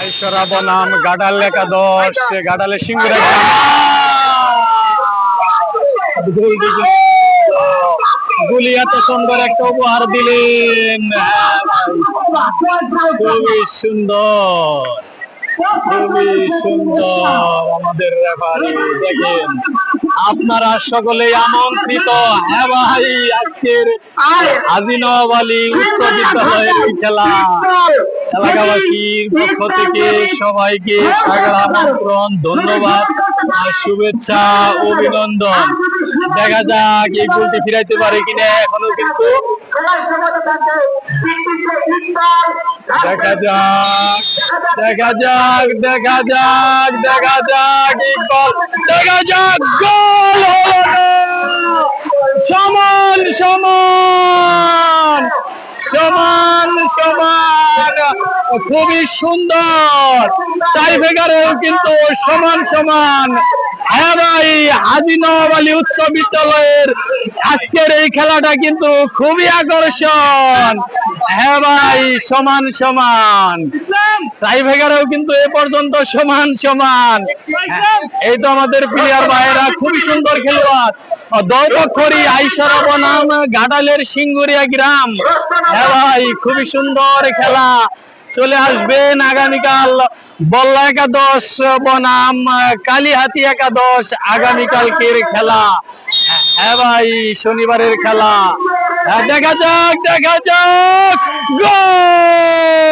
আইসরা বনাম গাডাল একাদশ, গাডালে সিঙ্গুরে গুলি এত সুন্দর একটা উপহার দিলেন। খুবই সুন্দর, খুবই সুন্দর আমাদের রেফারি। দেখেন আপনারা সকলেই আমন্ত্রিত। হ্যাঁ ভাই, আজকের হাজী নওয়াব আলী উচ্চ বিদ্যালয়ের খেলা এলাকাবাসীর পক্ষ থেকে সবাইকে সাদর আমন্ত্রণ, ধন্যবাদ আর শুভেচ্ছা, অভিনন্দন। দেখা যাক এই গোলটি ফিরাইতে পারে কিনা। এখনো কিন্তু দেখা যাক, দেখা যাক, দেখা যাক, দেখা যাক, দেখা যাক, গোল হলো না। সমান সমান, সমান সমান, খুবই সুন্দর। টাইব্রেকারেও কিন্তু সমান সমান। হ্যাঁ ভাই, হাজী নওয়াব আলী উচ্চ বিদ্যালয়ের আজকের এই খেলাটা কিন্তু খুবই আকর্ষণ। হ্যাঁ ভাই, সমান সমান। টাইব্রেকারেও কিন্তু এ পর্যন্ত সমান সমান। এই তো আমাদের প্লেয়ার ভাইয়েরা খুবই সুন্দর খেলোয়াড়। দলপক্ষরই আইসরা বনাম গাডালের সিঙ্গুরিয়া গ্রাম। হ্যাঁ ভাই, খুবই সুন্দর খেলা। চলে আসবেন আগামীকাল বল্লা একাদশ বনাম কালীহাতি একাদশ, আগামীকালকের খেলা। হ্যাঁ ভাই, শনিবারের খেলা। দেখা যাক, দেখা যাক, গোল।